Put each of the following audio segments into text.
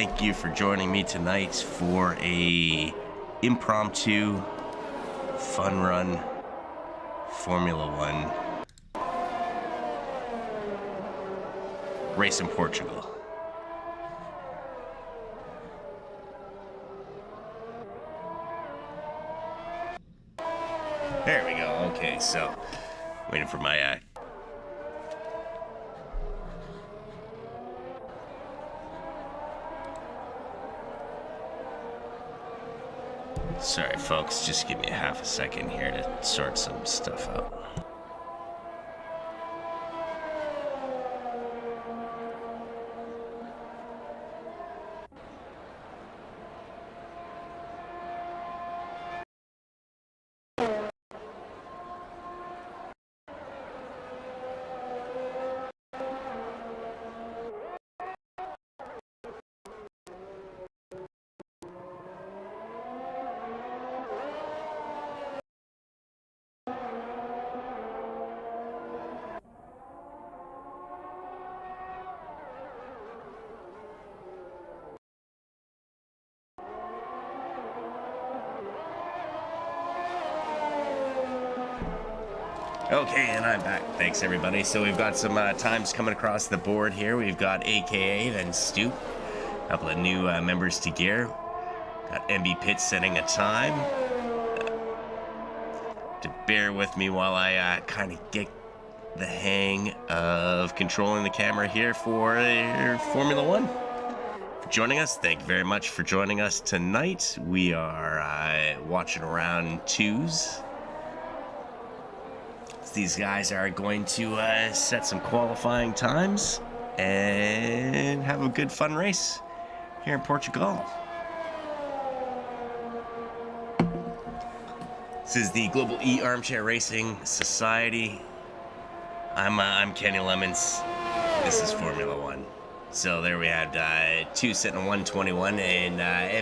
thank you for joining me tonight for a impromptu fun run Formula One race in Portugal. There we go. Okay, so waiting for my sorry folks, just give me a half a second here to sort some stuff out. Okay, and I'm back. Thanks, everybody. So we've got some times coming across the board here. We've got AKA, then Stu. A couple of new members to gear. Got MB Pitts setting a time. To bear with me while I kind of get the hang of controlling the camera here for Formula One. For joining us, thank you very much for joining us tonight. We are watching around twos. These guys are going to set some qualifying times and have a good fun race here in Portugal. This is the Global E Armchair Racing Society. I'm Kenny Lemons. This is Formula One. So there we had two sitting 121 and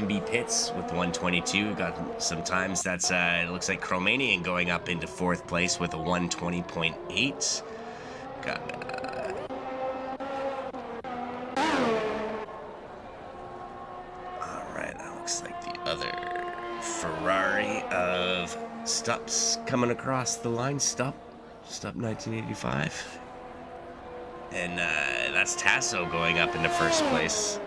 MB Pitts with 122. Got some times. That's it looks like Cromanian going up into fourth place with a 120.8. Got all right. That looks like the other Ferrari of Stups coming across the line. Stup 1985. And that's Tasso going up into first place.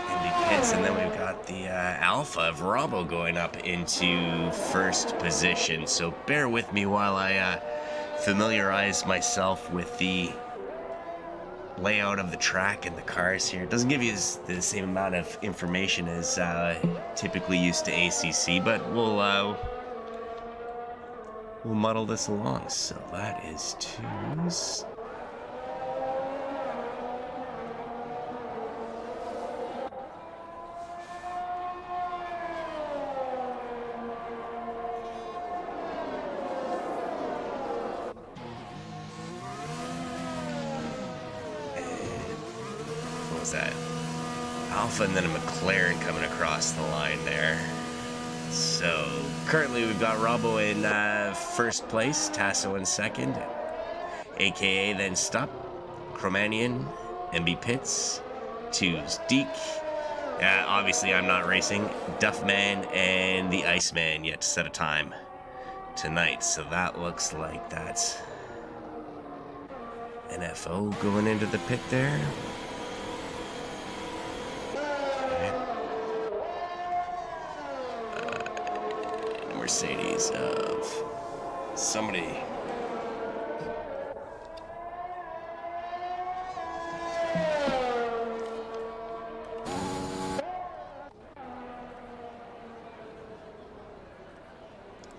MB Pitts, and then we've got the Alpha of Robbo going up into first position. So bear with me while I familiarize myself with the layout of the track and the cars here. It doesn't give you the same amount of information as typically used to ACC, but we'll muddle this along. So that is twos. That Alpha and then a McLaren coming across the line there. So currently we've got Robbo in first place, Tasso in second, AKA then Stop, Cromanian, MB Pitts, twos Deke. Obviously I'm not racing. Duffman and the Iceman yet to set a time tonight. So that looks like that's NFO going into the pit there. Mercedes of somebody.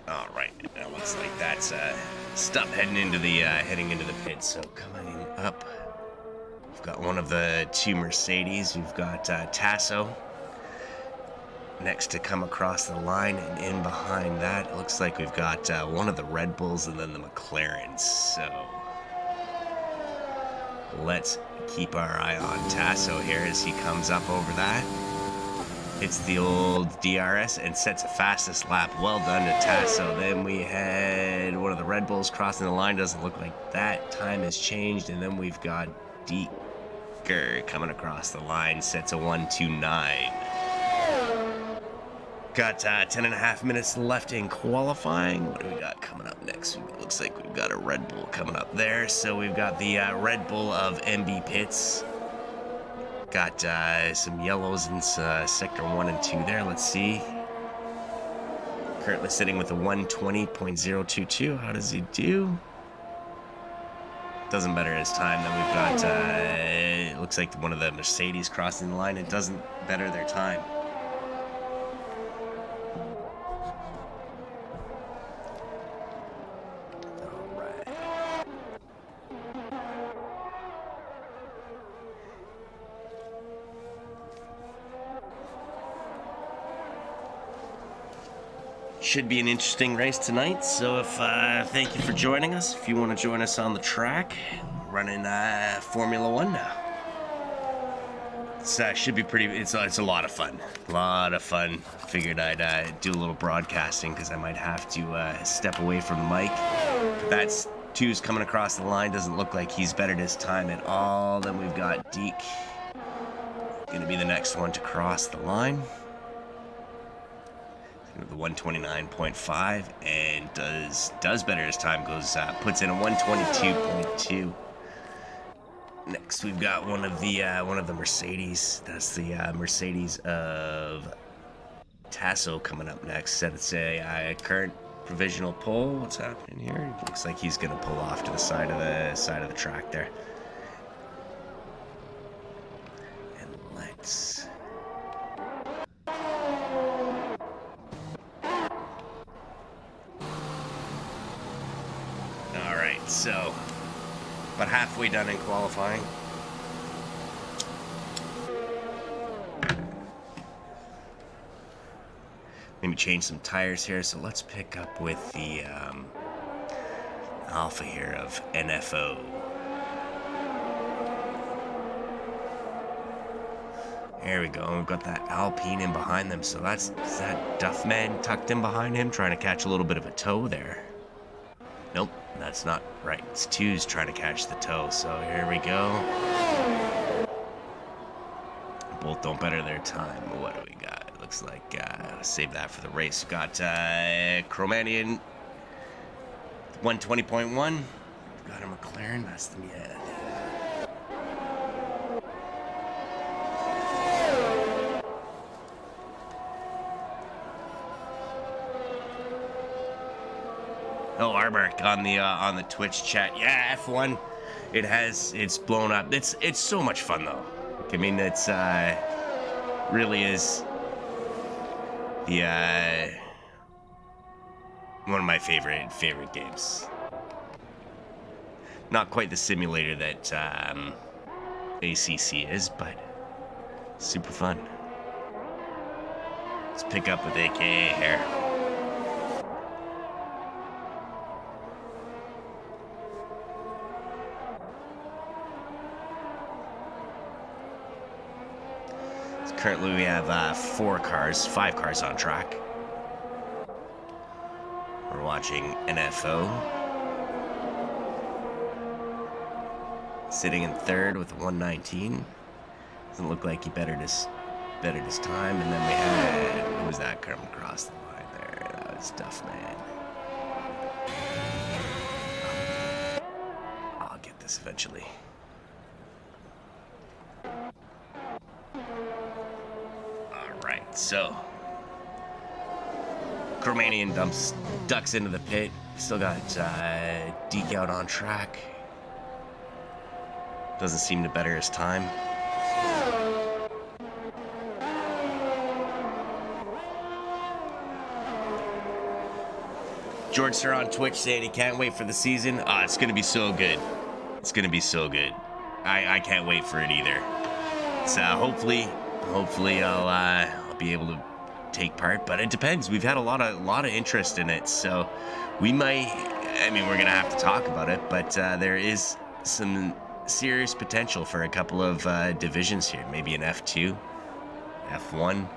All right, that looks like that's Stup heading into the pit. So coming up, we've got one of the two Mercedes. We've got Tasso next to come across the line, and in behind that it looks like we've got one of the Red Bulls and then the McLarens. So let's keep our eye on Tasso here as he comes up over that. Hits the old DRS and sets a fastest lap. Well done to Tasso. Then we had one of the Red Bulls crossing the line. Doesn't look like that. Time has changed. And then we've got Deeker coming across the line. Sets a 1:29. Got 10.5 minutes left in qualifying. What do we got coming up next? It looks like we've got a Red Bull coming up there. So we've got the Red Bull of MB Pits. Got some yellows in sector 1 and 2 there. Let's see. Currently sitting with a 1:20.022. How does he do? Doesn't better his time. Then we've got, it looks like one of the Mercedes crossing the line. It doesn't better their time. Should be an interesting race tonight, so thank you for joining us. If you want to join us on the track, running Formula 1 now. It should be pretty, it's a lot of fun. Figured I'd do a little broadcasting because I might have to step away from the mic. That's two's coming across the line. Doesn't look like he's bettered his time at all. Then we've got Deke. Gonna be the next one to cross the line. The 1:29.5 and does better as time goes. Puts in a 1:22.2. Next, we've got one of the Mercedes. That's the Mercedes of Tasso coming up next. Said it's a current provisional pole. What's happening here? It looks like he's gonna pull off to the side of the track there. And let's. So, about halfway done in qualifying. Maybe change some tires here. So let's pick up with the Alpha here of NFO. There we go. We've got that Alpine in behind them. So is that Duffman tucked in behind him, trying to catch a little bit of a toe there. Nope, that's not right. It's two's trying to catch the toe. So here we go. Both don't better their time. What do we got? It looks like save that for the race. We've got Cromanian 1:20.1. We've got a McLaren. That's the Oh, Arberk on the Twitch chat. Yeah, F1. It's blown up. It's so much fun though. I mean, it's really is the one of my favorite games. Not quite the simulator that ACC is, but super fun. Let's pick up with AKA here. Currently we have 5 cars on track. We're watching NFO. Sitting in third with 1:19. Doesn't look like he bettered his time. And then we had, who was that coming across the line there? That was Duffman. I'll get this eventually. So, Cromanian ducks into the pit. Still got Deke out on track. Doesn't seem to better his time. George Sir on Twitch saying he can't wait for the season. It's gonna be so good. It's gonna be so good. I can't wait for it either. So hopefully I'll be able to take part, but it depends. We've had a lot of interest in it, so we might. I mean, we're gonna have to talk about it, but there is some serious potential for a couple of divisions here. Maybe an F2, F1.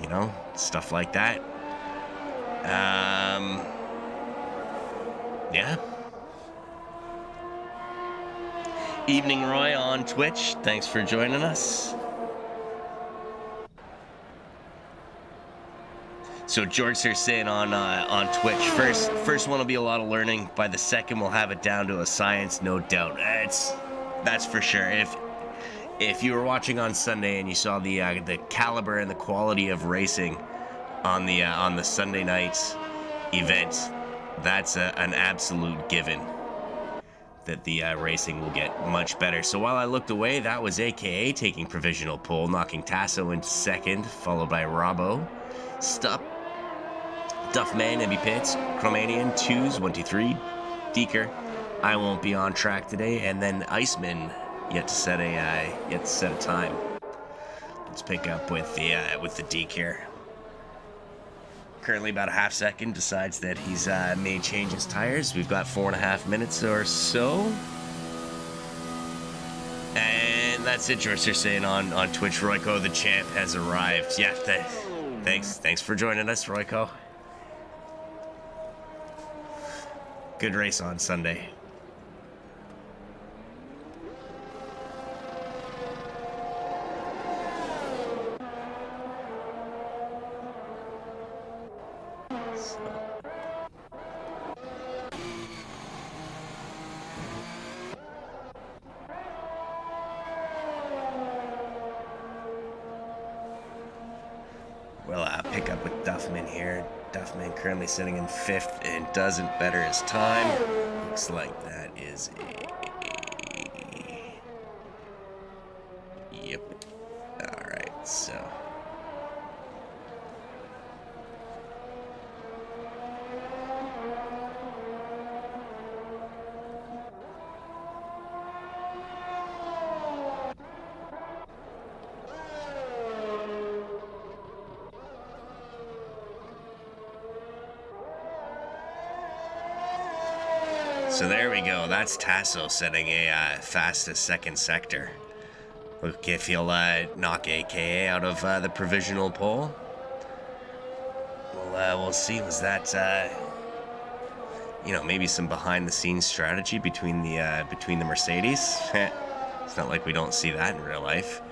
You know, stuff like that. Yeah. Evening Roy on Twitch. Thanks for joining us. So George's saying on Twitch, first one will be a lot of learning. By the second, we'll have it down to a science, no doubt. That's for sure. If you were watching on Sunday and you saw the caliber and the quality of racing on the Sunday night's event, that's an absolute given. That the racing will get much better. So while I looked away, that was AKA taking provisional pole, knocking Tasso into second, followed by Robbo. Duffman, Emmy Pitts, Chromanian, 2s, 1, 2, 3, Deeker. I won't be on track today, and then Iceman yet to set a time. Let's pick up with the Deke here. Currently about a half second, decides that he's may change his tires. We've got 4.5 minutes or so. And that's it, George. They're saying on Twitch, Royco the champ has arrived. Yeah, thanks for joining us, Royco. Good race on Sunday. We'll pick up with Duffman here. Duffman currently sitting in 5th and doesn't better his time. Looks like that is Yep. Alright, so... So there we go. That's Tasso setting a fastest second sector. Look if he'll knock AKA out of the provisional pole. We'll see. Was that maybe some behind-the-scenes strategy between the Mercedes? It's not like we don't see that in real life.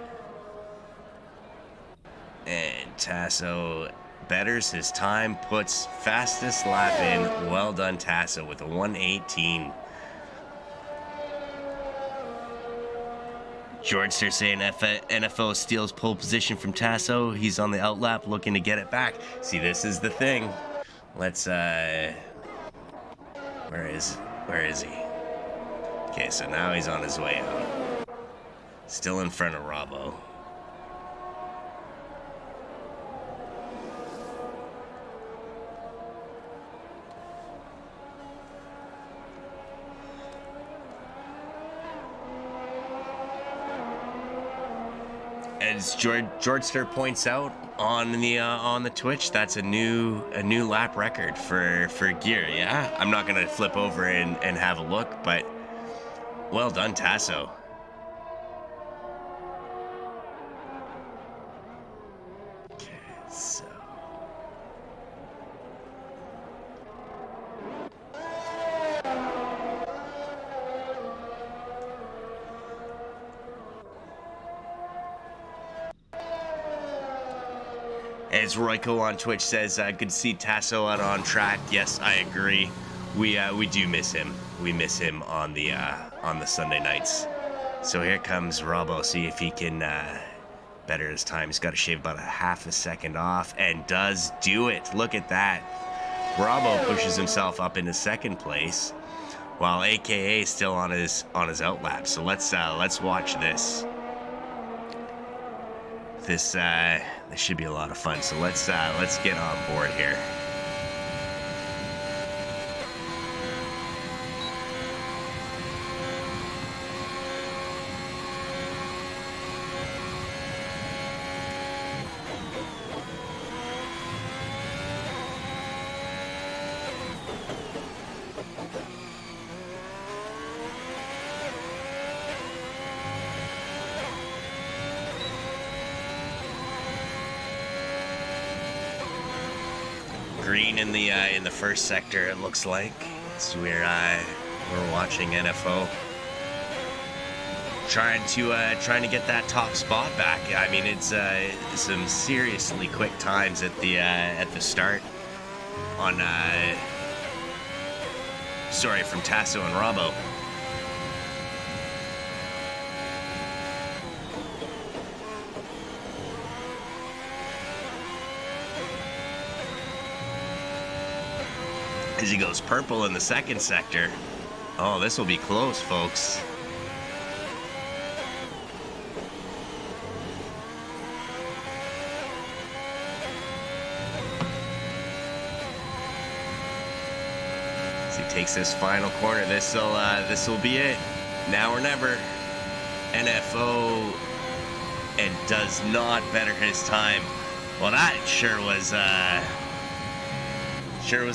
And Tasso betters his time, puts fastest lap in. Well done, Tasso, with a 1:18. George, they're saying NFO steals pole position from Tasso. He's on the outlap looking to get it back. See, this is the thing. Let's, where is he? Okay, so now he's on his way out. Still in front of Robbo. As Georgester points out on the Twitch, that's a new lap record for gear. Yeah, I'm not gonna flip over and have a look, but well done, Tasso. Okay, so. As Royco on Twitch says, good to see Tasso out on track. Yes, I agree. We do miss him. We miss him on the Sunday nights. So here comes Robbo. See if he can better his time. He's got to shave about a half a second off, and does do it. Look at that. Robbo pushes himself up into second place, while AKA is still on his outlap. So let's watch this. This should be a lot of fun. So let's get on board here. green in the first sector. It looks like so we're watching NFO trying to get that top spot back. I mean, it's some seriously quick times at the start on from Tasso and Robbo. As he goes purple in the second sector. Oh, this will be close, folks. As he takes this final corner, this will be it. Now or never. NFO and does not better his time. Well, that sure was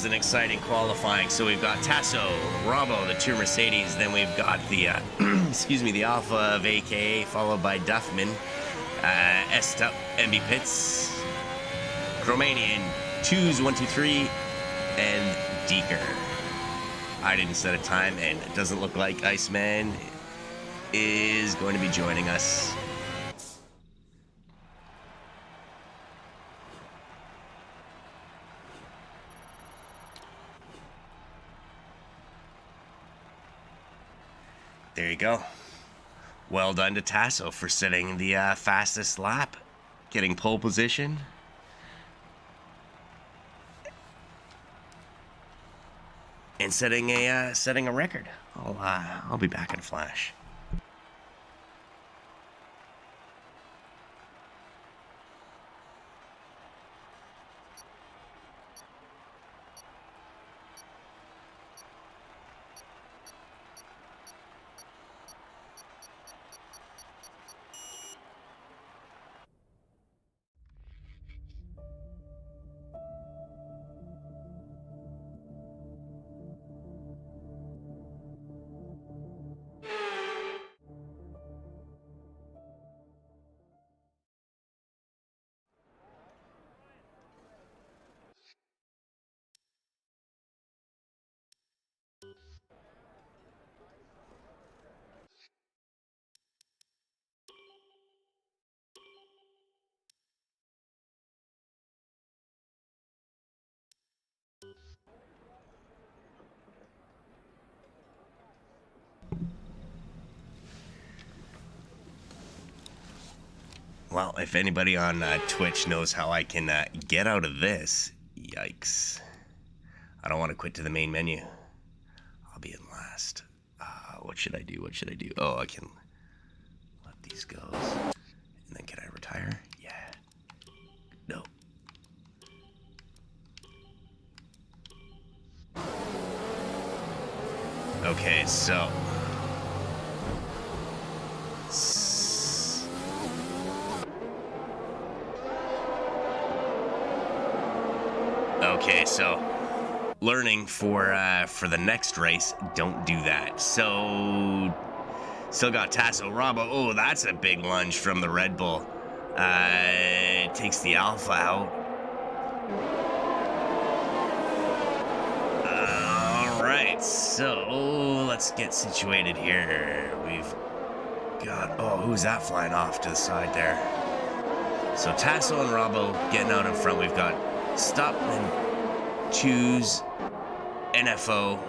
an exciting qualifying. So we've got Tasso, Robbo, the two Mercedes. Then we've got the, the Alpha of AKA, followed by Duffman, S-Tup, MB Pitts, Cromanian, 2s, 1, 2, 3, and Deeker. I didn't set a time, and it doesn't look like Iceman is going to be joining us. There you go. Well done to Tasso for setting the fastest lap, getting pole position. And setting a record. I'll be back in a flash. Well, if anybody on Twitch knows how I can get out of this, yikes. I don't want to quit to the main menu. I'll be in last. What should I do? What should I do? Oh, I can let these go. And then can I retire? Yeah. No. Okay, so... Okay, so learning for the next race, don't do that. So still got Tasso Robbo. Oh, that's a big lunge from the Red Bull. Takes the Alpha out. All right, so let's get situated here. We've got, oh, who's that flying off to the side there? So Tasso and Robbo getting out in front. We've got Stop and Choose, NFO.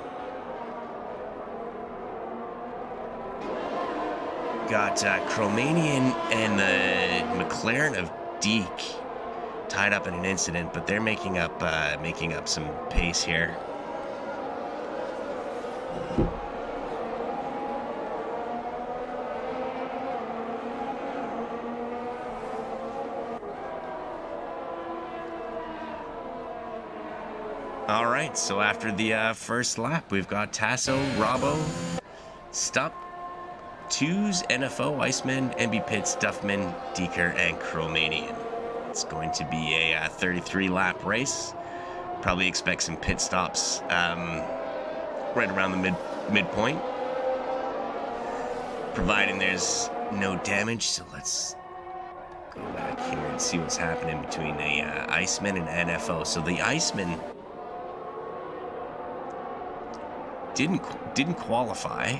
Got Cromanian and the McLaren of Deke tied up in an incident, but they're making up some pace here. All right, so after the first lap, we've got Tasso, Robbo, Stop, Twos, NFO, Iceman, MB Pitts, Duffman, Deeker, and Cromanian. It's going to be a 33-lap race. Probably expect some pit stops right around the midpoint, providing there's no damage. So let's go back here and see what's happening between the Iceman and NFO. So the Iceman didn't qualify,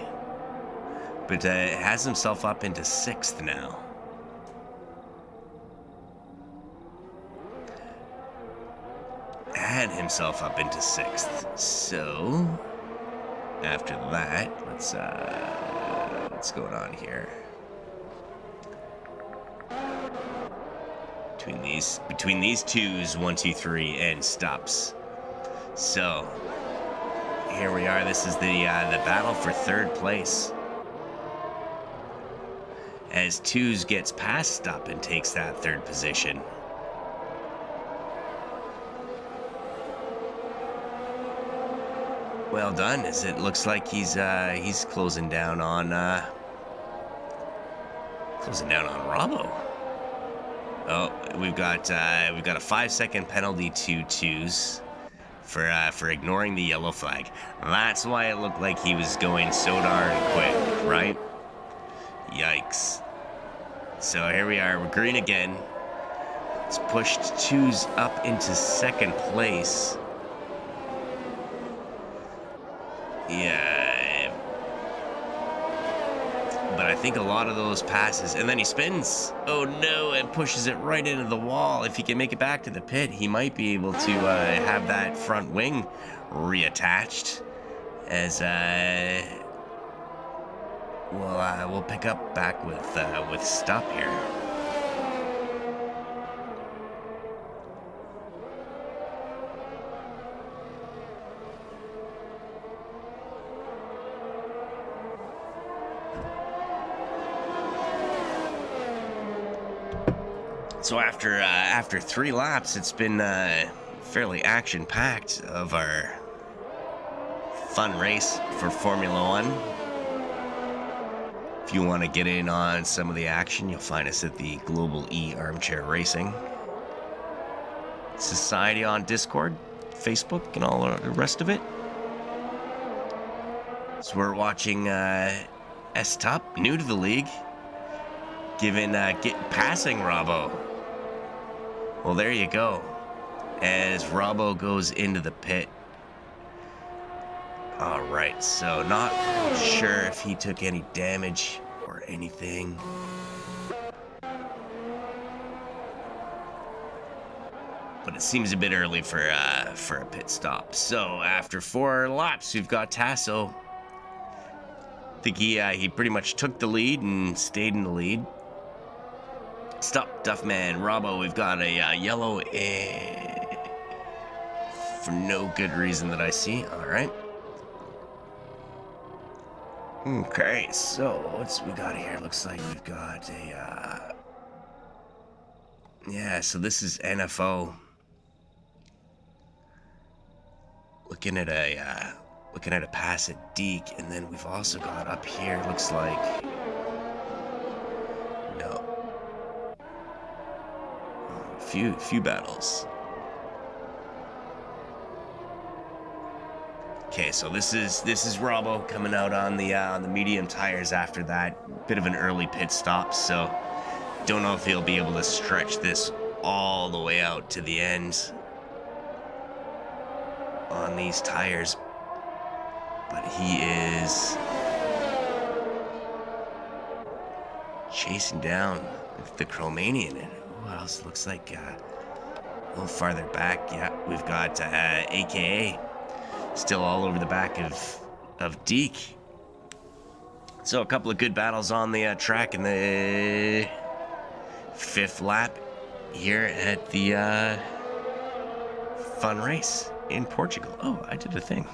but has himself up into 6th now. Had himself up into 6th. So after that, what's going on here? Between these twos, 1, 2, 3, and stops. So here we are. This is the battle for 3rd place. As twos gets past Stop and takes that 3rd position. Well done, as it looks like he's closing down on Robbo. Oh, we've got a 5-second penalty to twos for ignoring the yellow flag. That's why it looked like he was going so darn quick, right? Yikes. So here we are, we're green again. It's pushed twos up into 2nd place. Yeah, but I think a lot of those passes, and then he spins, oh no, and pushes it right into the wall. If he can make it back to the pit, he might be able to have that front wing reattached, as we'll pick up back with Stop here. So after 3 laps, it's been fairly action-packed of our fun race for Formula One. If you want to get in on some of the action, you'll find us at the Global E Armchair Racing Society on Discord, Facebook, and all the rest of it. So we're watching S-Top, new to the league, passing Robbo. Well, there you go. As Robbo goes into the pit. Alright, so not sure if he took any damage or anything. But it seems a bit early for a pit stop. So after 4 laps, we've got Tasso. I think he pretty much took the lead and stayed in the lead. Stop, Duffman. Robbo, we've got a yellow for no good reason that I see. All right. Okay, so what's we got here? Looks like we've got a yeah. So this is NFO. Looking at a pass at Deke, and then we've also got up here. Looks like no. Few battles. Okay, so this is Robbo coming out on the medium tires after that bit of an early pit stop. So don't know if he'll be able to stretch this all the way out to the end on these tires, but he is chasing down the Chromanian. And what else? Looks like a little farther back, yeah, we've got AKA still all over the back of Deke. So a couple of good battles on the track in the 5th lap here at the fun race in Portugal. Oh, I did a thing.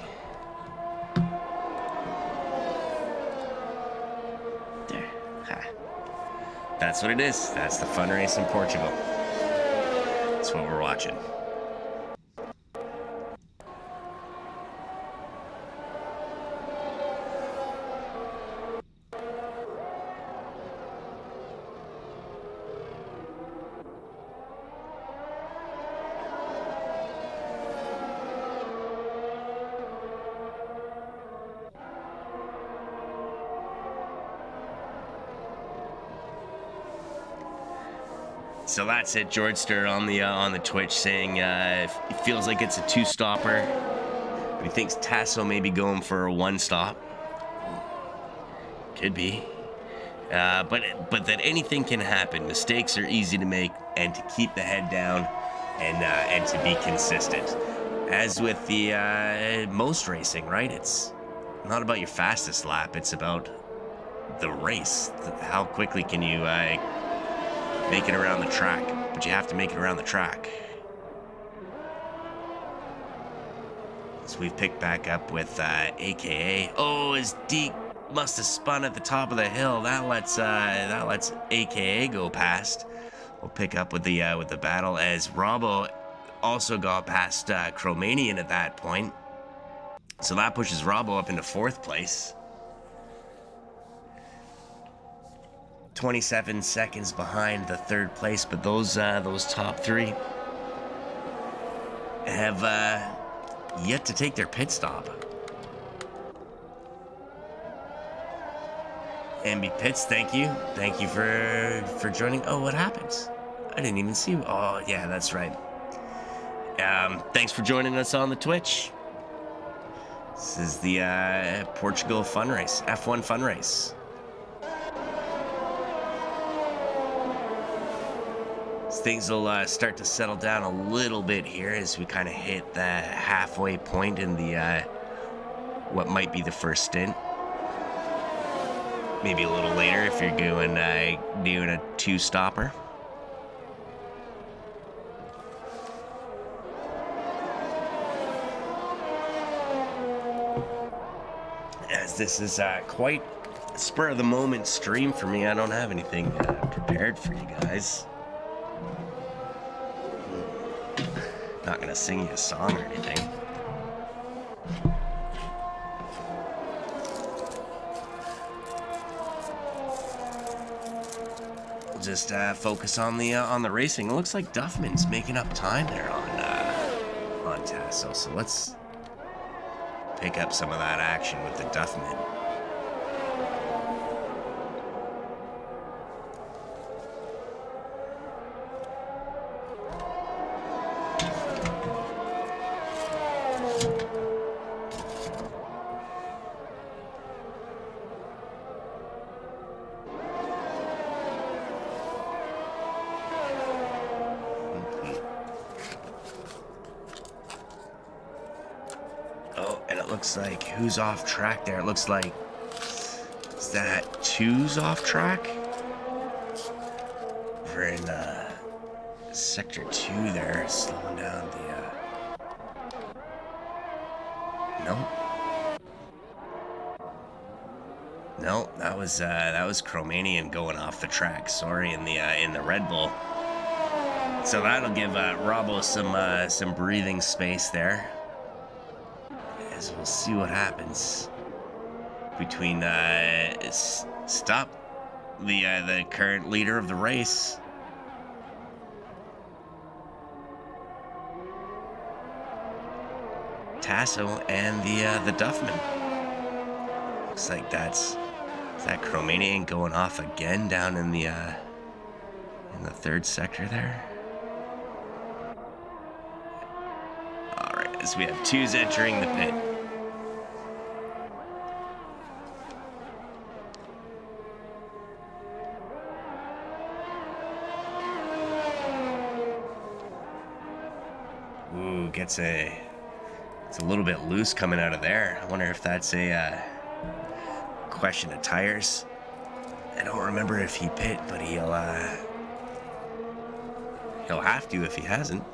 There. Ha. That's what it is. That's the fun race in Portugal. That's what we're watching. So that's it. George Stir on the Twitch saying it feels like it's a 2-stopper He thinks Tasso may be going for a one stop. Could be. But that anything can happen. Mistakes are easy to make, and to keep the head down and to be consistent. As with the most racing, right? It's not about your fastest lap. It's about the race. How quickly can you make it around the track? But you have to make it around the track. So we've picked back up with AKA. Oh, his Deke must have spun at the top of the hill. That lets AKA go past. We'll pick up with the battle as Robbo also got past Chromanian at that point. So that pushes Robbo up into 4th place. 27 seconds behind the 3rd place, but those top 3 have yet to take their pit stop. MB Pits, thank you. Thank you for joining. Oh, what happens? I didn't even see. Oh, yeah, that's right. Thanks for joining us on the Twitch. This is the Portugal fun race, F1 fun race. Things will start to settle down a little bit here as we kind of hit the halfway point in the what might be the first stint. Maybe a little later if you're doing a 2-stopper. As this is quite a spur of the moment stream for me, I don't have anything prepared for you guys. Not gonna sing you a song or anything. We'll just focus on the racing. It looks like Duffman's making up time there on Tasso. So let's pick up some of that action with the Duffman. Looks like who's off track there? It looks like, is that 2's off track? We're in sector 2 there, slowing down the no, that was Chromanian going off the track. Sorry, in the Red Bull. So that'll give Robbo some breathing space there. We'll see what happens between Stop, the current leader of the race. Tasso and the Duffman. Looks like is that Chromanian going off again down in the 3rd sector there. All right, as we have 2's entering the pit. It's a little bit loose coming out of there. I wonder if that's a question of tires. I don't remember if he pit, but he'll have to if he hasn't.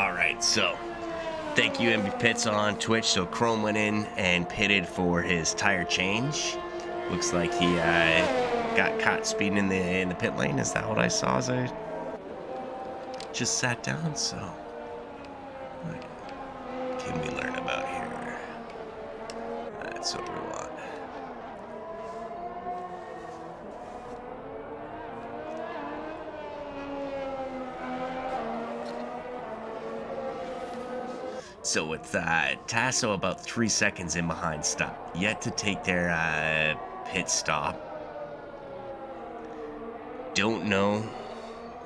All right, so thank you, MB Pits on Twitch. So Chrome went in and pitted for his tire change. Looks like he got caught speeding in the pit lane. Is that what I saw as I just sat down? So what can we learn about here? That's what we want. So with Tasso about 3 seconds in behind, stop, yet to take their pit stop. Don't know.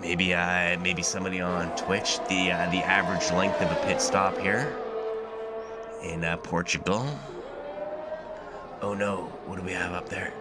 Maybe somebody on Twitch the average length of a pit stop here in Portugal. Oh no! What do we have up there?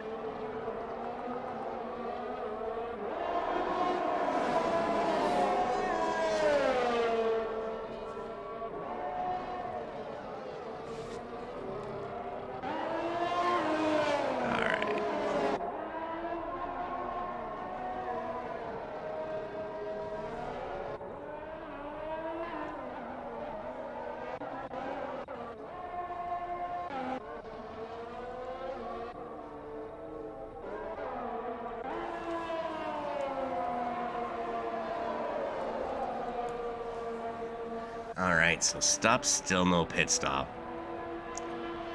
Alright, so stop, still no pit stop.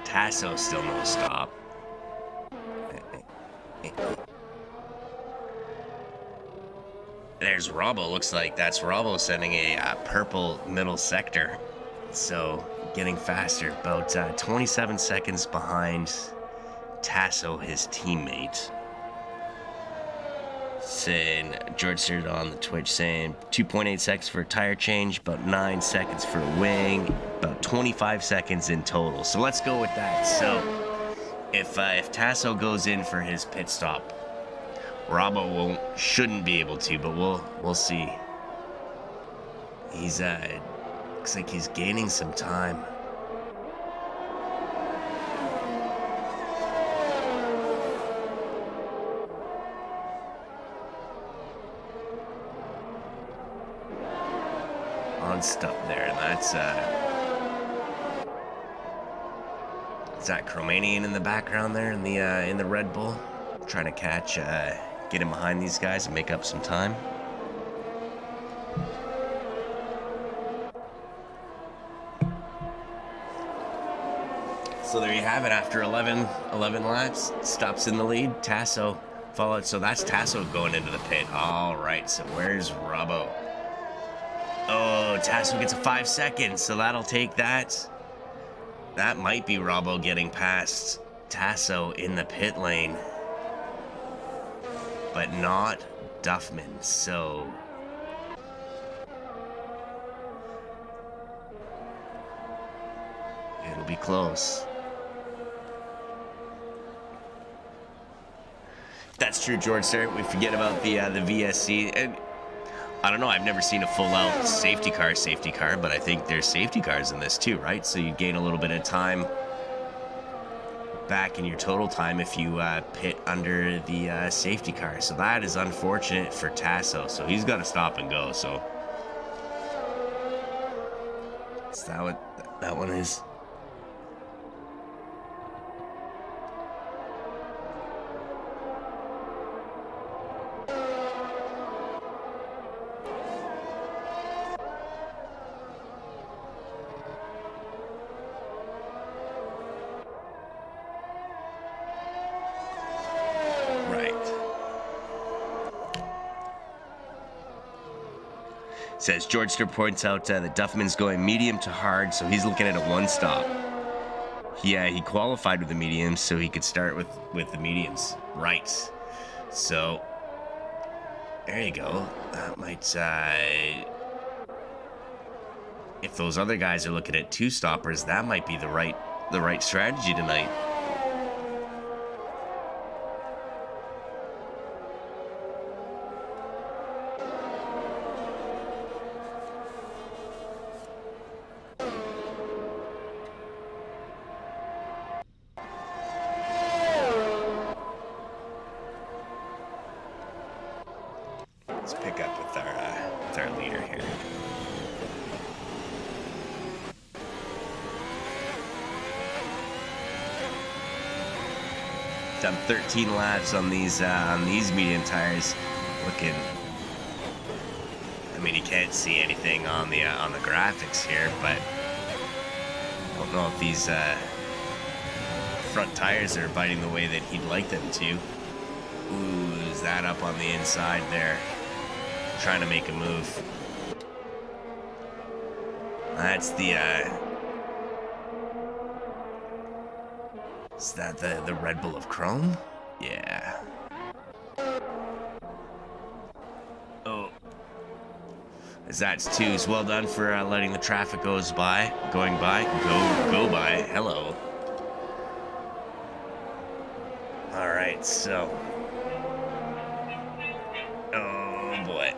Tasso, still no stop. There's Robbo. Looks like that's Robbo sending a purple middle sector. So getting faster, about 27 seconds behind Tasso, his teammate. Saying George Stewart on the Twitch saying 2.8 seconds for a tire change, about 9 seconds for a wing, about 25 seconds in total. So let's go with that. So if Tasso goes in for his pit stop, Robbo shouldn't be able to, but we'll see. He's looks like he's gaining some time. On stuff there, and that's is that Chromanian in the background there in the Red Bull, trying to catch, get in behind these guys and make up some time. So there you have it. After 11 laps, stops in the lead. Tasso followed. So that's Tasso going into the pit. All right. So where's Robbo? Oh, Tasso gets a 5 seconds, so that'll take that. That might be Robbo getting past Tasso in the pit lane, but not Duffman, so it'll be close. That's true, George, sir. We forget about the VSC. And I don't know, I've never seen a full-out safety car, but I think there's safety cars in this too, right? So you gain a little bit of time back in your total time if you pit under the safety car. So that is unfortunate for Tasso. So he's got to stop and go. So is that what that one is? Says George Stewart points out that Duffman's going medium to hard, so he's looking at a one stop. Yeah, he qualified with the mediums, so he could start with the mediums. Right. So there you go. That might if those other guys are looking at two stoppers, that might be the right strategy tonight. Let's pick up with our leader here. Done 13 laps on these medium tires. Looking. I mean, you can't see anything on the graphics here, but I don't know if these front tires are biting the way that he'd like them to. Ooh, is that up on the inside there? Trying to make a move. That's the is that the Red Bull of Chrome? Yeah. Oh. As that's twos. Well done for letting the traffic going by. Go by. Hello. All right, so. Oh boy.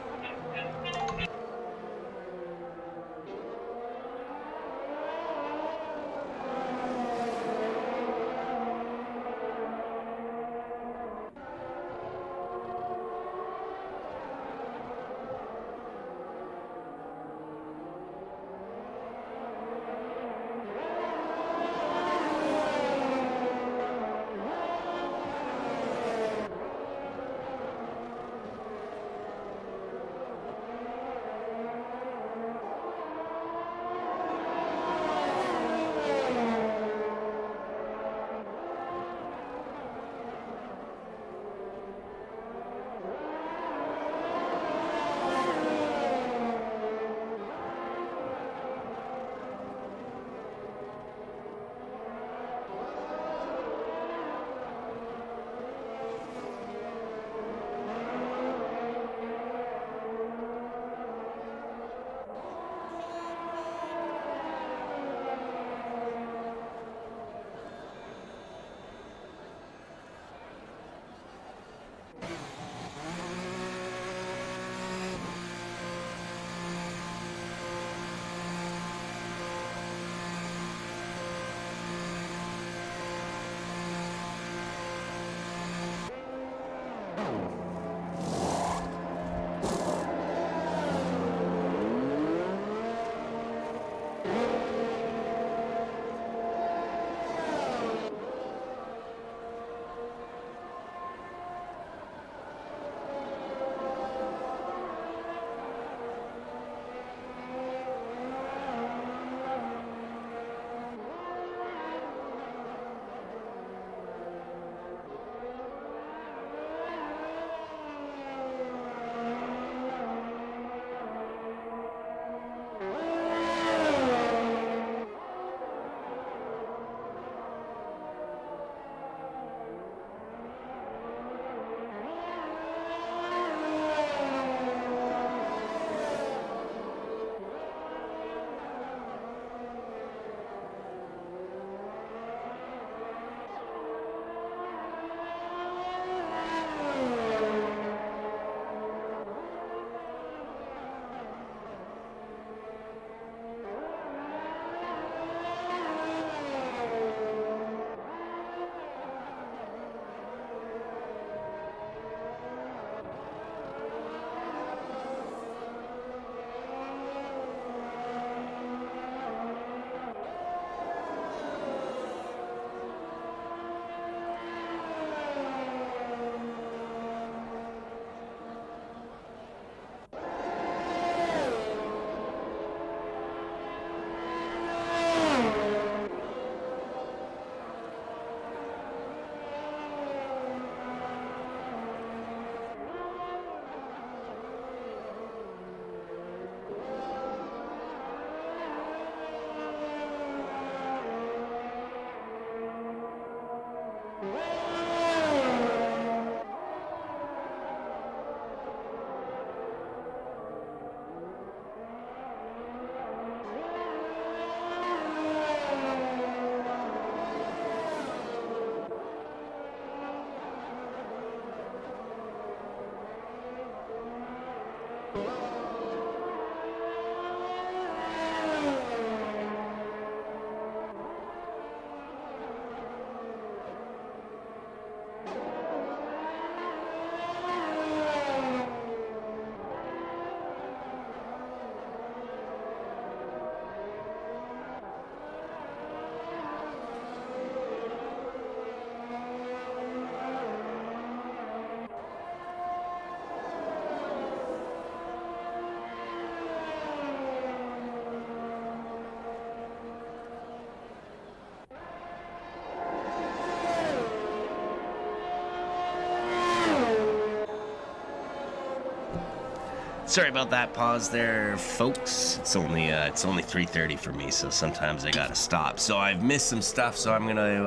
Sorry about that pause there, folks. It's only 3:30 for me, so sometimes I gotta stop. So I've missed some stuff, so I'm gonna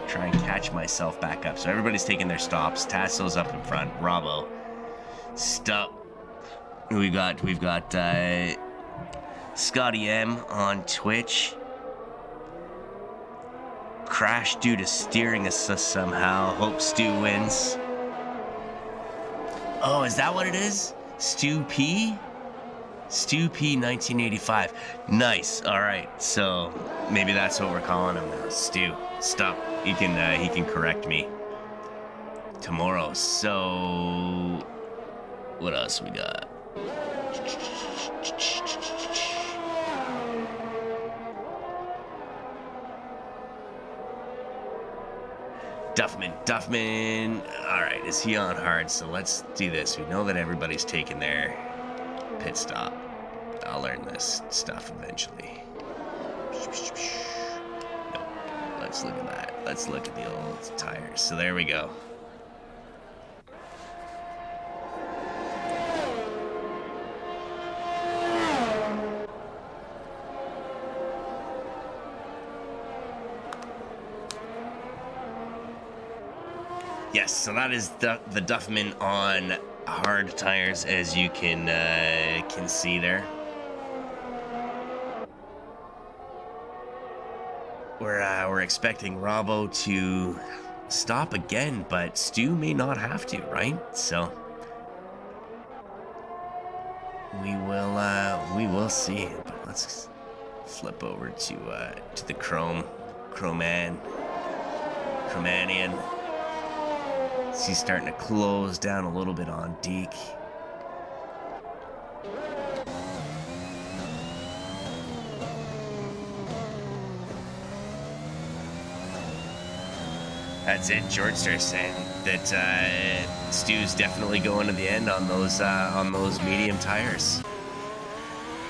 try and catch myself back up. So everybody's taking their stops. Tasso's up in front. Bravo. Stop. We've got Scotty M on Twitch. Crash due to steering assist somehow. Hope Stu wins. Oh, is that what it is? Stu P? Stu P 1985. Nice. All right. So maybe that's what we're calling him now. Stu. Stop. He can correct me tomorrow. So what else we got? Duffman. All right, is he on hard? So let's do this. We know that everybody's taking their pit stop. I'll learn this stuff eventually. Nope. Let's look at that. Let's look at the old tires. So there we go. Yes, so that is the Duffman on hard tires, as you can see there. We're expecting Robbo to stop again, but Stu may not have to, right? So we will see. But let's flip over to the Cromanian. He's starting to close down a little bit on Deke. That's it. George starts saying that Stu's definitely going to the end on those medium tires,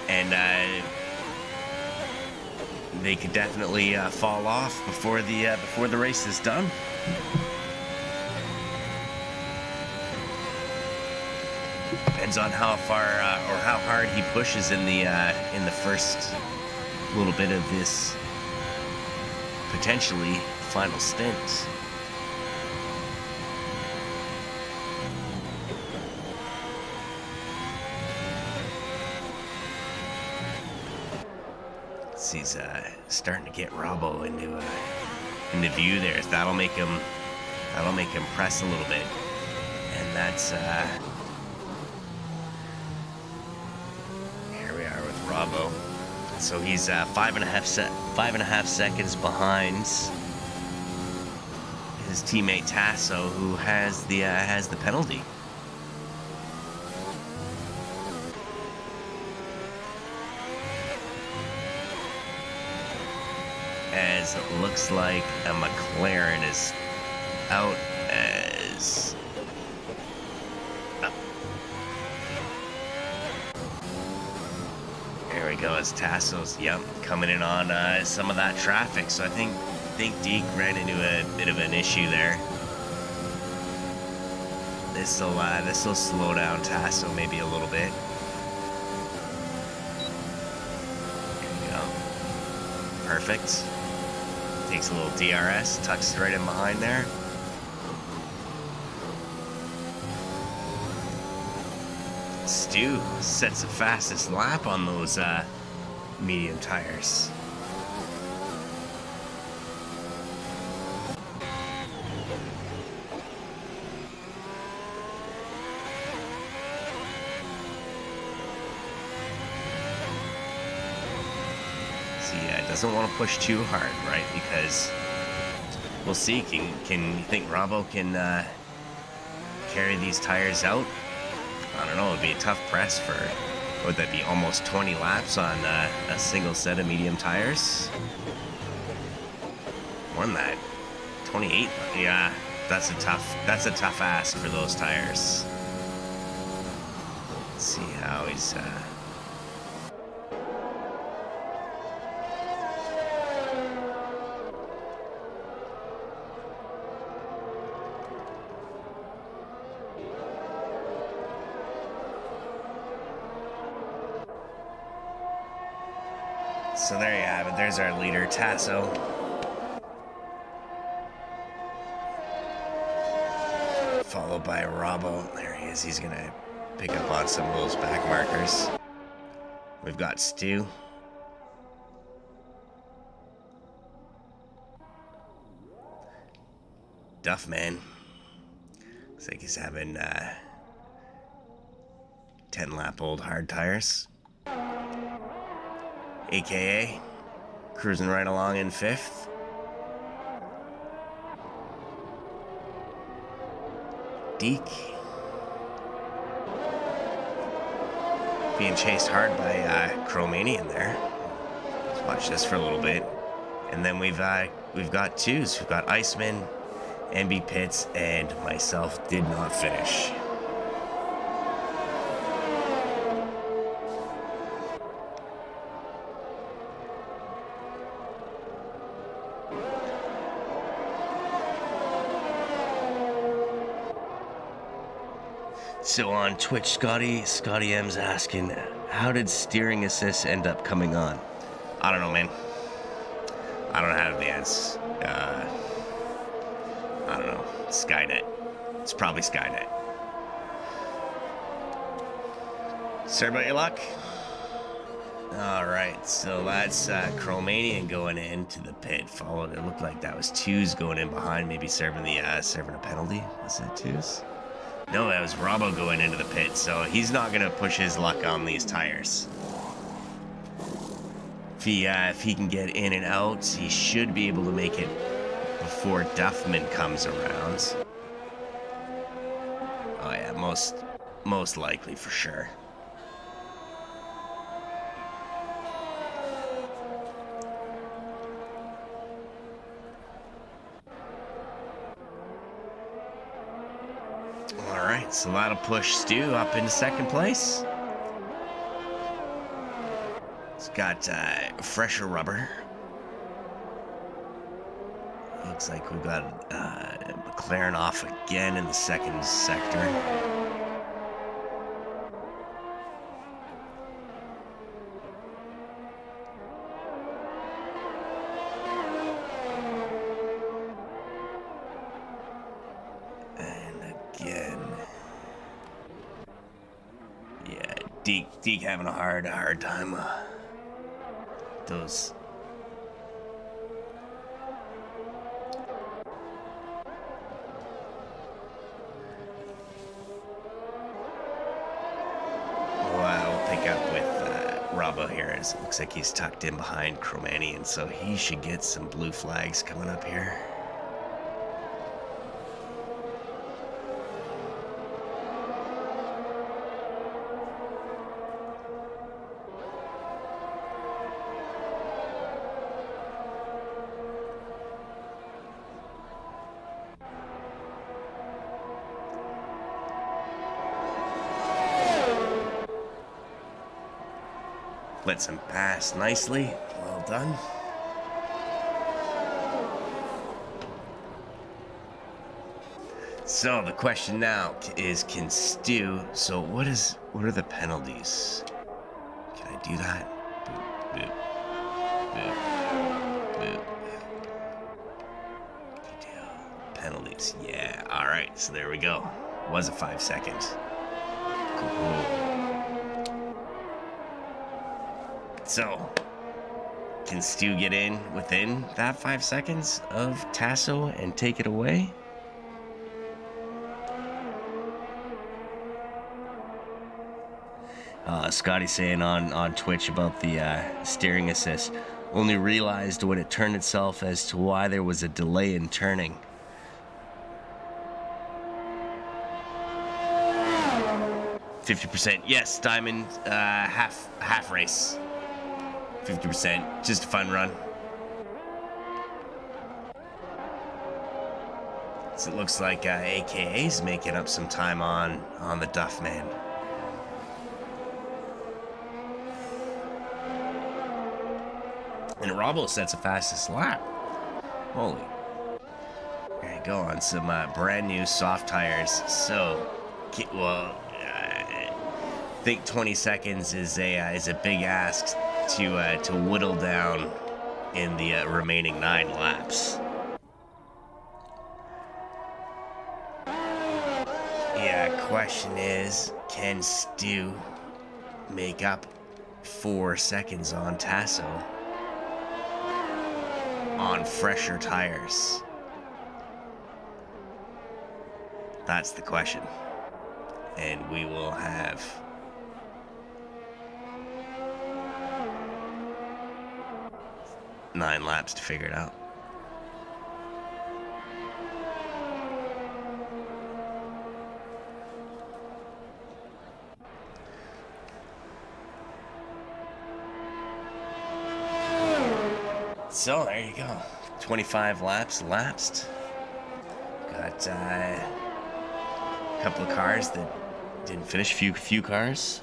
and they could definitely fall off before the race is done. Depends on how far or how hard he pushes in the first little bit of this potentially final stint. He's starting to get Robbo into view there. That'll make him press a little bit, and that's here we are with Robbo. So he's 5.5 seconds behind his teammate Tasso, who has the penalty. As it looks like a McLaren is out as... There we go, as Tasso's, coming in on some of that traffic. So I think Deke ran into a bit of an issue there. This'll slow down Tasso maybe a little bit. There we go. Perfect. Takes a little DRS, tucks right in behind there. Stu sets the fastest lap on those medium tires. Doesn't want to push too hard, right? Because we'll see. Can you think Robbo can carry these tires out? I don't know. It'd be a tough press for, would that be almost 20 laps on a single set of medium tires? More than that, 28. Yeah, that's a tough ask for those tires. Let's see how he's. So there you have it. There's our leader, Tasso. Followed by Robbo. There he is. He's going to pick up on some of those back markers. We've got Stu. Duffman. Looks like he's having 10-lap-old hard tires. AKA cruising right along in 5th. Deke being chased hard by Chromanian there. Let's watch this for a little bit. And then we've got twos. We've got Iceman, MB Pitts, and myself did not finish. So on Twitch, Scotty M's asking, how did steering assist end up coming on? I don't know, man. I don't have the answer. I don't know. Skynet. It's probably Skynet. Sorry about your luck. Alright, so that's Chromanian going into the pit. Followed, it looked like that was twos going in behind, maybe serving a penalty. Was that twos? No, that was Robbo going into the pit, so he's not going to push his luck on these tires. If he can get in and out, he should be able to make it before Duffman comes around. Oh yeah, most likely for sure. Alright, so that'll push Stu up into 2nd place. It's got fresher rubber. Looks like we've got McLaren off again in the 2nd sector. And again, yeah, Deke having a hard time. Those. We'll pick up with Robbo here, as it looks like he's tucked in behind Chromanian, so he should get some blue flags coming up here. Lets him pass nicely. Well done. So the question now is, can Stu? So what are the penalties? Can I do that? Boop, boop, boop, boop. Penalties. Yeah. All right. So there we go. Was a 5 seconds. Cool. So, can Stu get in within that 5 seconds of Tasso and take it away? Scotty saying on Twitch about the steering assist. Only realized when it turned itself as to why there was a delay in turning. %. Yes, Diamond, half race. 50%, just a fun run. So it looks like AKA's making up some time on the Duffman. And Robbo sets a fastest lap. Holy. There you go, on some brand new soft tires. So, well, I think 20 seconds is a big ask to whittle down in the remaining 9 laps. Yeah, question is, can Stu make up 4 seconds on Tasso on fresher tires? That's the question. And we will have nine laps to figure it out. So there you go. 25 laps elapsed. Got a couple of cars that didn't finish. Few cars.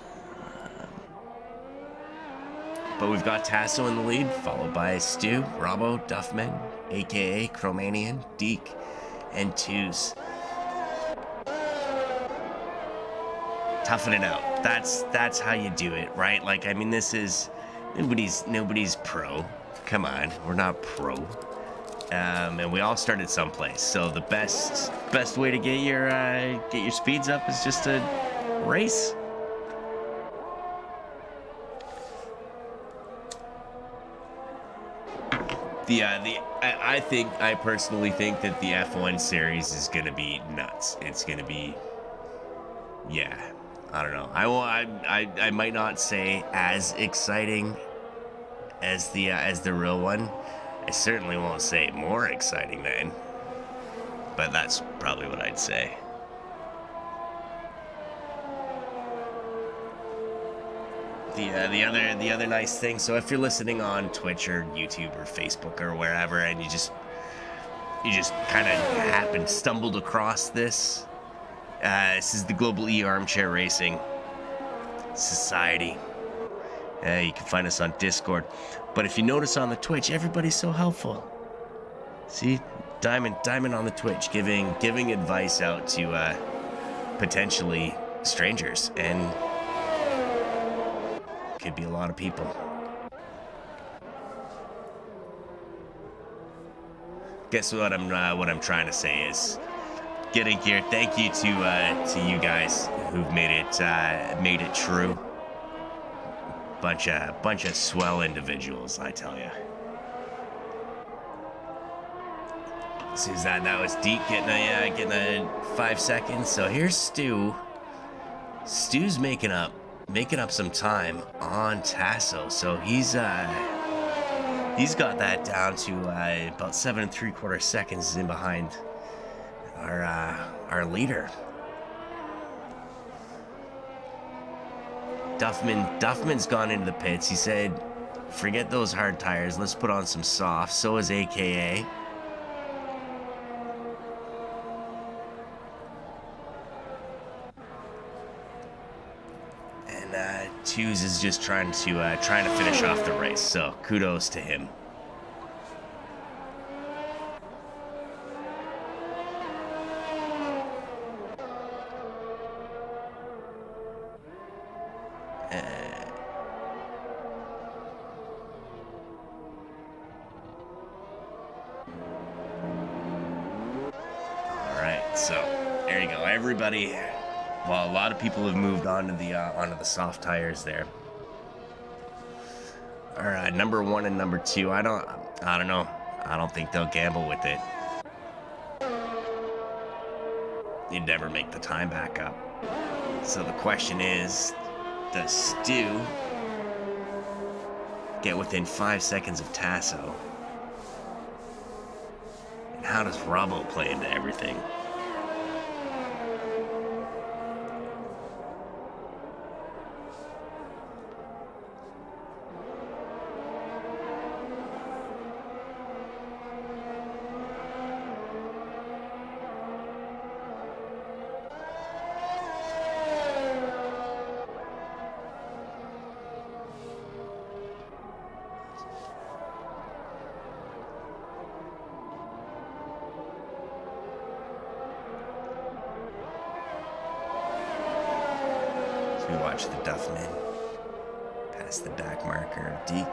But we've got Tasso in the lead, followed by Stu, Robbo, Duffman, aka Chromanian, Deke, and Twos. Toughing it out. That's how you do it, right? Like, I mean, this is nobody's pro. Come on, we're not pro. And we all started someplace. So the best way to get your speeds up is just to race. I personally think that the F1 series is gonna be nuts. It's gonna be, yeah, I don't know. I might not say as exciting as the real one. I certainly won't say more exciting then, but that's probably what I'd say. The other nice thing, so if you're listening on Twitch or YouTube or Facebook or wherever, and you just kind of stumbled across this, this is the Global Armchair Racing Society. You can find us on Discord, but if you notice on the Twitch, everybody's so helpful. See, Diamond on the Twitch, giving advice out to potentially strangers, and could be a lot of people. Guess what I'm trying to say is, getting here. Thank you to you guys who've made it true. Bunch of swell individuals, I tell you. So that was Deke getting a 5 seconds. So here's Stu. Stu's making up some time on Tasso. So he's got that down to about 7 3/4 seconds in behind our leader. Duffman's gone into the pits. He said, forget those hard tires, let's put on some soft. So is AKA. And Twos is just trying to finish off the race. So kudos to him. So there you go. Everybody, well, a lot of people have moved on to onto the soft tires there. All right, number 1 and number 2. I don't know. I don't think they'll gamble with it. You'd never make the time back up. So the question is, does Stu get within 5 seconds of Tasso? And how does Robbo play into everything? We watch the Duffman Past the back marker of Deke.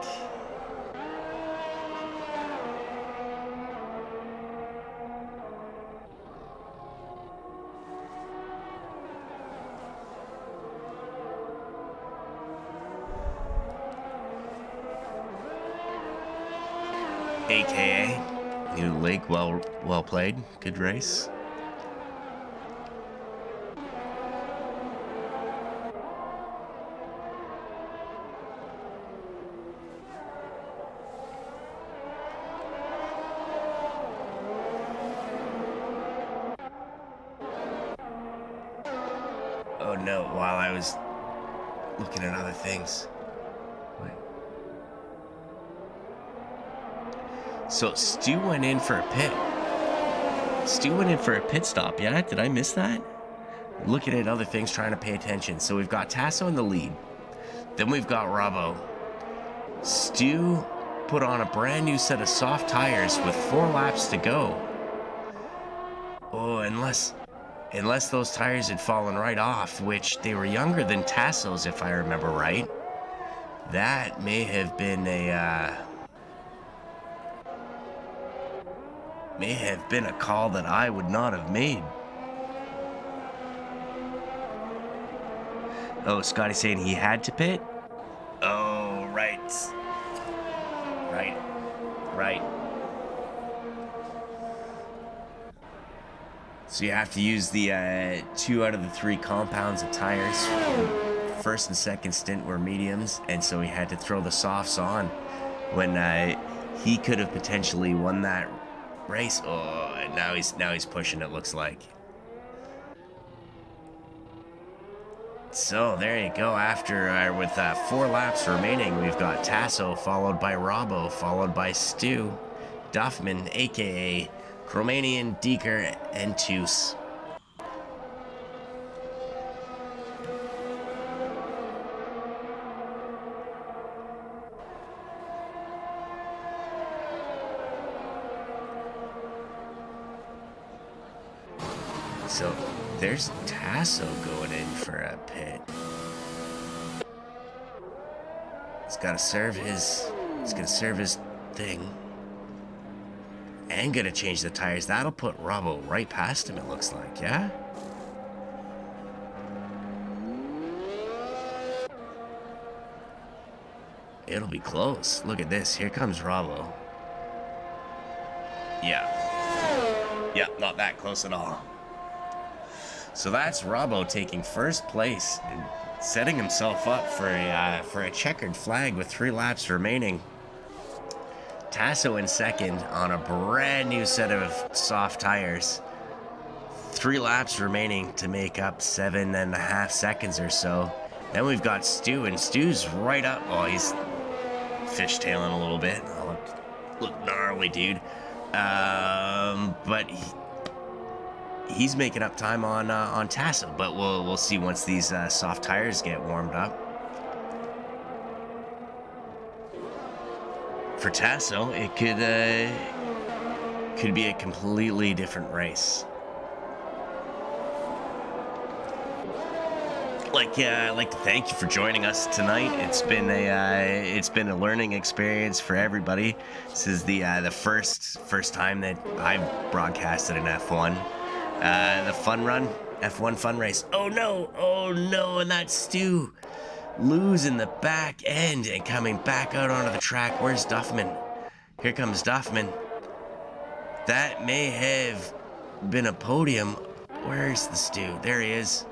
AKA New Lake, well played. Good race. Oh no, while I was looking at other things. What? So Stu went in for a pit. Stu went in for a pit stop, yeah? Did I miss that? Looking at other things, trying to pay attention. So we've got Tasso in the lead. Then we've got Robbo. Stu put on a brand new set of soft tires with 4 laps to go. Oh, unless those tires had fallen right off, which they were younger than Tasso's, if I remember right. That may have been a call that I would not have made. Oh, Scotty saying he had to pit? Oh, right. Right. So you have to use the 2 out of the 3 compounds of tires. First and second stint were mediums, and so he had to throw the softs on when he could have potentially won that race. Oh, and now he's pushing, it looks like. So there you go. After with 4 laps remaining, we've got Tasso followed by Robbo, followed by Stu, Duffman, aka Romanian, Deeker, and Toos. So there's Tasso going in for a pit. He's gonna serve his thing. And gonna change the tires. That'll put Robbo right past him, it looks like, yeah? It'll be close. Look at this. Here comes Robbo. Yeah, not that close at all. So that's Robbo taking first place and setting himself up for a checkered flag with 3 laps remaining. Tasso in second on a brand new set of soft tires. 3 laps remaining to make up 7.5 seconds or so. Then we've got Stu, and Stu's right up. Oh, he's fishtailing a little bit. Oh, look gnarly, dude. But he's making up time on Tasso. But we'll see once these soft tires get warmed up. For Tasso, it could be a completely different race. I'd like to thank you for joining us tonight. It's been a learning experience for everybody. This is the first time that I've broadcasted an F1, the fun run, F1 fun race. Oh no, and that's Stu losing the back end and coming back out onto the track. Where's Duffman? Here comes Duffman. That may have been a podium. Where's the Stu? There he is.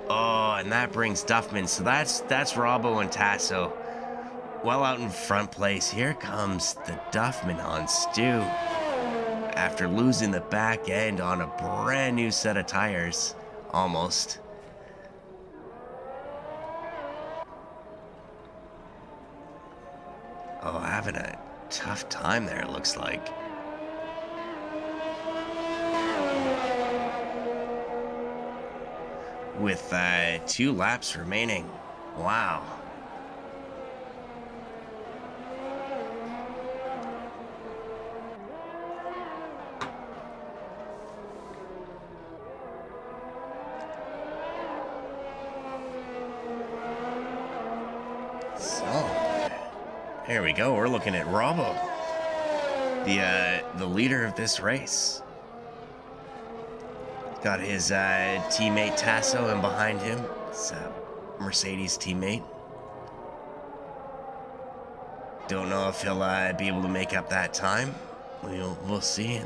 Oh, and that brings Duffman. So that's Robbo and Tasso well out in front place. Here comes the Duffman on Stu after losing the back end on a brand new set of tires, almost. Oh, having a tough time there, it looks like. With 2 laps remaining. Wow. So, here we go. We're looking at Robbo, the leader of this race. Got his teammate Tasso in behind him. It's a Mercedes teammate. Don't know if he'll be able to make up that time. We'll see.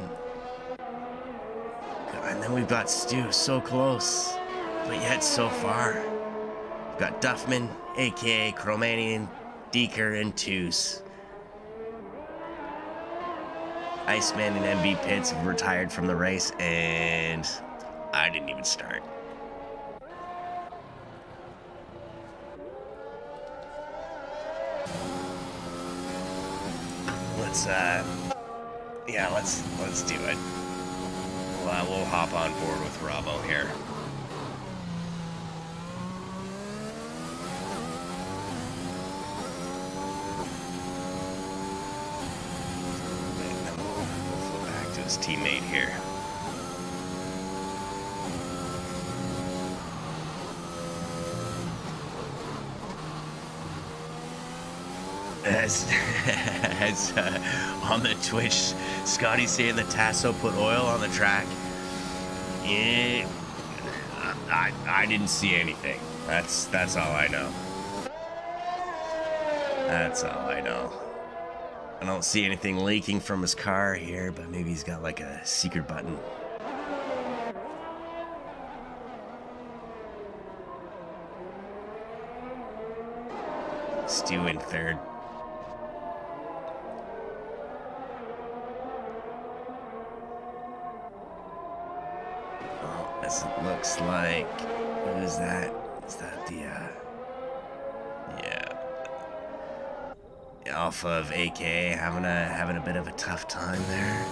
And then we've got Stu, so close, but yet so far. We've got Duffman, aka Cromanian, Deeker, and Twos. Iceman and MB Pitts have retired from the race, and I didn't even start. Let's do it. We'll hop on board with Robbo here. And then we'll go back to his teammate here. As on the Twitch, Scotty saying that Tasso put oil on the track. Yeah, I didn't see anything. That's all I know. That's all I know. I don't see anything leaking from his car here, but maybe he's got like a secret button. Stu in third. As it looks like, who's that? Is that the, yeah. Alpha of AKA having a bit of a tough time there.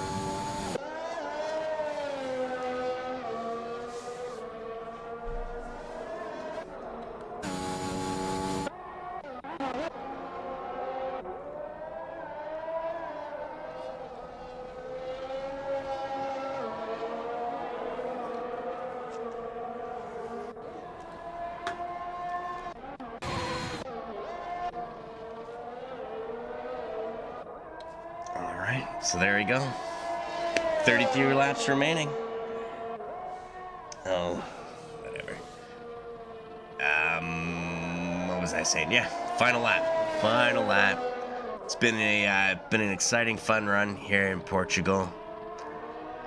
So there we go. 33 laps remaining. Oh, whatever. What was I saying? Yeah, final lap. Final lap. It's been an exciting, fun run here in Portugal.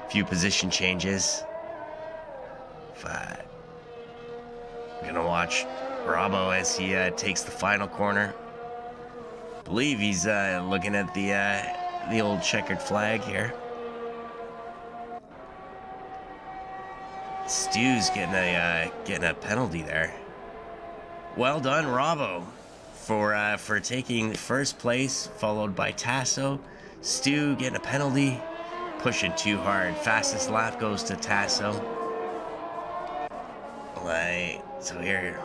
A few position changes. But we're gonna watch Robbo as he takes the final corner. I believe he's looking at the old checkered flag here. Stu's getting a penalty there. Well done, Robbo, for taking first place, followed by Tasso. Stu getting a penalty, pushing too hard. Fastest lap goes to Tasso. So here,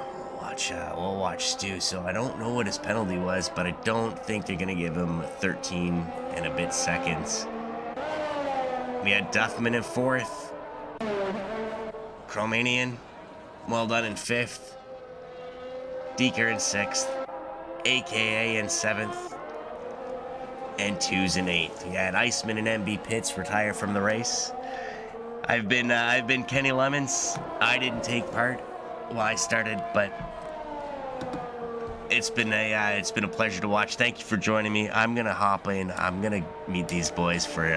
we'll watch Stu. So I don't know what his penalty was, but I don't think they're gonna give him 13 and a bit seconds. We had Duffman in fourth. Cromanian, well done, in fifth. Deeker in sixth. AKA in seventh. And Twos in eighth. We had Iceman and MB Pitts retire from the race. I've been Kenny Lemons. I didn't take part while I started, but it's been a pleasure to watch. Thank you for joining me. I'm gonna hop in. I'm gonna meet these boys for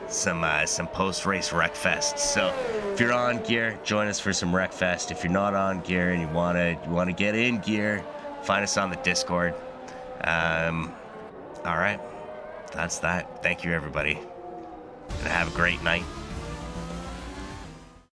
some post-race Wreckfest. So if you're on gear, join us for some Wreckfest. If you're not on gear and you wanna get in gear, find us on the Discord. All right, that's that. Thank you, everybody, and have a great night.